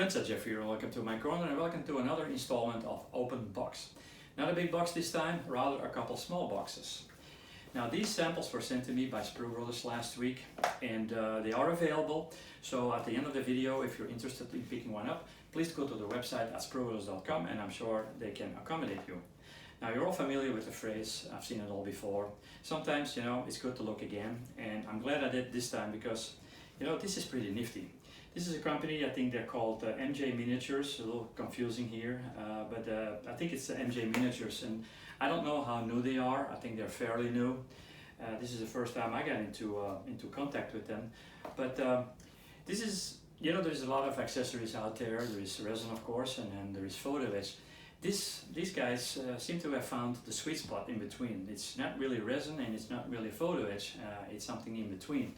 friends at Jeffrey here, welcome to my corner and welcome to another installment of Open Box. Not a big box this time, rather a couple small boxes. Now these samples were sent to me by Sprue Brothers last week and they are available. So at the end of the video, if you're interested in picking one up, please go to the website at spruebrothers.com and I'm sure they can accommodate you. Now you're all familiar with the phrase, I've seen it all before. Sometimes, you know, it's good to look again, and I'm glad I did this time because, you know, this is pretty nifty. This is a company, I think they're called MJ Miniatures, a little confusing here, but I think it's MJ Miniatures, and I don't know how new they are. I think they're fairly new. This is the first time I got into contact with them, but this is, you know, there's a lot of accessories out there. There is resin, of course, and then there is Photo Etch. These guys seem to have found the sweet spot in between. It's not really resin and it's not really Photo Etch, it's something in between.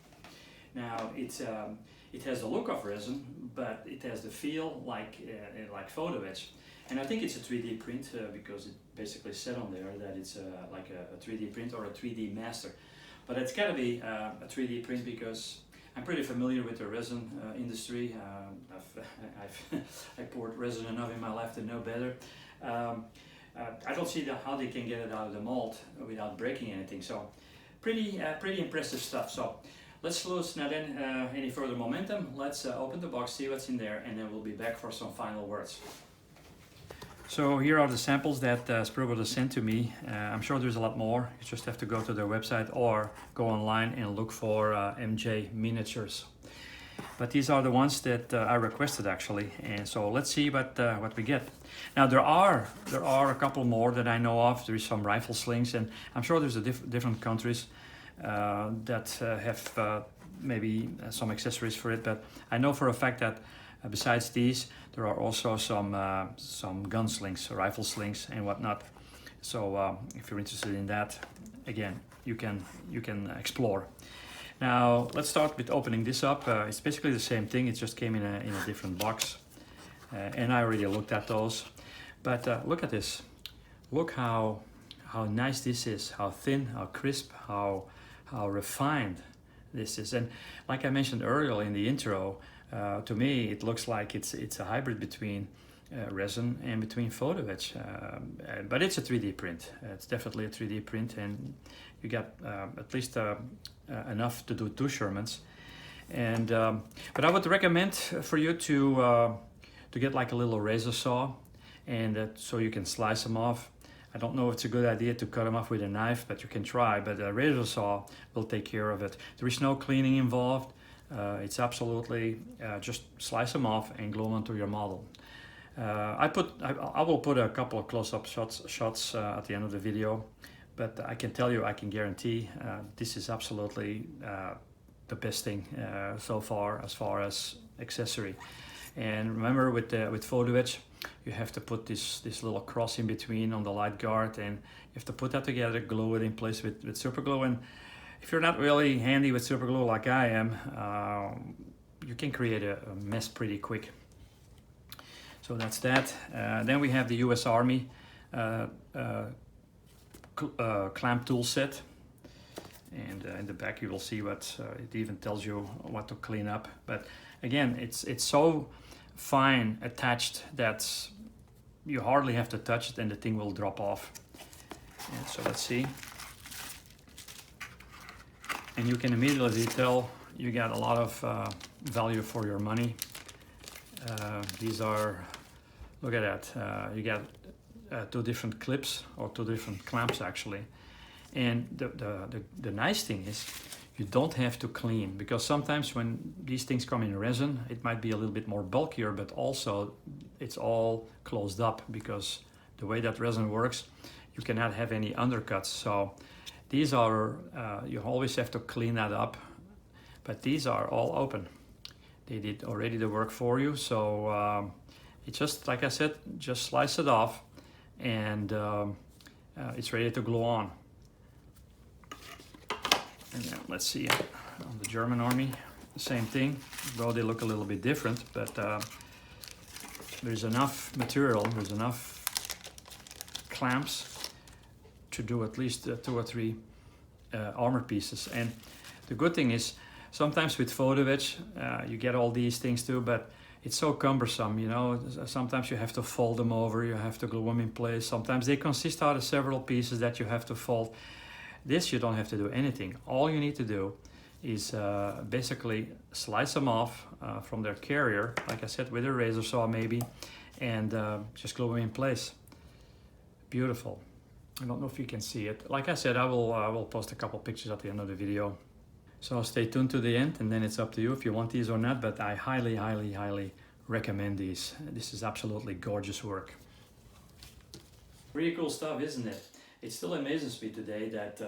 Now it has the look of resin, but it has the feel like Photo Etch. And I think it's a 3D print because it basically said on there that it's like a 3D print or a 3D master. But it's got to be a 3D print because I'm pretty familiar with the resin industry. I've poured resin enough in my life to know better. I don't see how they can get it out of the mold without breaking anything. So pretty impressive stuff. So let's lose not any further momentum. Let's open the box, see what's in there, and then we'll be back for some final words. So here are the samples that Sprue Brothers sent to me. I'm sure there's a lot more. You just have to go to their website or go online and look for MJ Miniatures. But these are the ones that I requested actually, and so let's see what we get. Now there are a couple more that I know of. There is some rifle slings, and I'm sure there's different countries that have maybe some accessories for it. But I know for a fact that besides these, there are also some gun slings, rifle slings, and whatnot. So if you're interested in that, again, you can explore. Now let's start with opening this up. It's basically the same thing. It just came in a different box, and I already looked at those. But look at this. Look how nice this is. How thin, how crisp, how refined this is. And like I mentioned earlier in the intro, to me it looks like it's a hybrid between resin and between Photo Etch, but it's a 3D print. It's definitely a 3D print, and you got at least enough to do 2 Shermans. And but I would recommend for you to get like a little razor saw, and so you can slice them off. I don't know if it's a good idea to cut them off with a knife, but you can try. But a razor saw will take care of it. There is no cleaning involved. It's absolutely just slice them off and glue them onto your model. I will put a couple of close-up shots at the end of the video, but I can tell you, I can guarantee this is absolutely the best thing so far as accessory. And remember, with Photo Etch, you have to put this little cross in between on the light guard, and you have to put that together, glue it in place with super glue. And if you're not really handy with super glue like I am, you can create a mess pretty quick. So that's that. Then we have the US Army clamp tool set, and in the back you will see what it even tells you what to clean up. But again, it's so fine attached that you hardly have to touch it and the thing will drop off. And so let's see. And you can immediately tell you got a lot of value for your money. These are, look at that, you got 2 different clips, or 2 different clamps actually. And the nice thing is you don't have to clean, because sometimes when these things come in resin, it might be a little bit more bulkier, but also it's all closed up because the way that resin works, you cannot have any undercuts. So these are, you always have to clean that up, but these are all open. They did already the work for you. So it's just, like I said, just slice it off and it's ready to glue on. And then let's see, on the German Army, the same thing, though they look a little bit different, but there's enough material, there's enough clamps to do at least 2 or 3 armor pieces. And the good thing is, sometimes with Photo Etch, you get all these things too, but it's so cumbersome, you know. Sometimes you have to fold them over, you have to glue them in place. Sometimes they consist out of several pieces that you have to fold. This you don't have to do anything. All you need to do is basically slice them off from their carrier, like I said, with a razor saw maybe, and just glue them in place. Beautiful. I don't know if you can see it. Like I said, I will post a couple pictures at the end of the video. So stay tuned to the end, and then it's up to you if you want these or not, but I highly, highly, highly recommend these. This is absolutely gorgeous work. Really cool stuff, isn't it? It still amazes me today that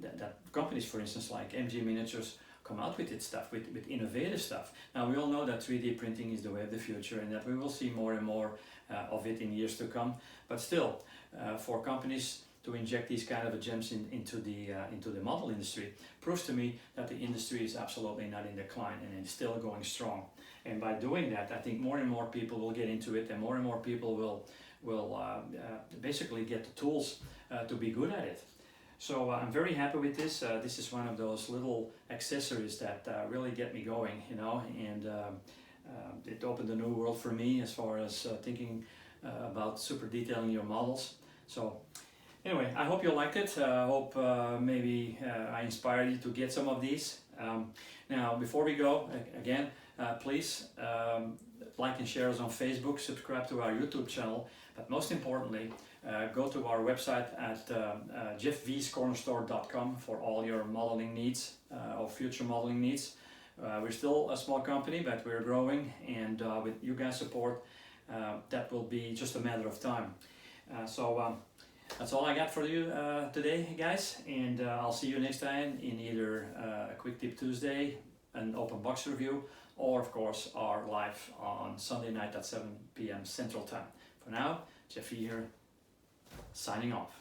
that companies, for instance, like MG Miniatures, come out with its stuff, with innovative stuff. Now, we all know that 3D printing is the way of the future, and that we will see more and more of it in years to come. But still, for companies to inject these kind of gems into the model industry proves to me that the industry is absolutely not in decline, and it's still going strong. And by doing that, I think more and more people will get into it, and more people will basically get the tools to be good at it. So I'm very happy with this. This is one of those little accessories that really get me going, you know, and it opened a new world for me as far as thinking about super detailing your models. So anyway, I hope you liked it. I hope maybe I inspired you to get some of these. Now, before we go, again, please like and share us on Facebook, subscribe to our YouTube channel, but most importantly, go to our website at jeffvscornerstore.com for all your modeling needs or future modeling needs. We're still a small company, but we're growing, and with you guys' support, that will be just a matter of time. So that's all I got for you today, guys, and I'll see you next time in either a Quick Tip Tuesday, an open box review, or of course our live on Sunday night at 7 p.m. Central Time. For now, Jeffy here, signing off.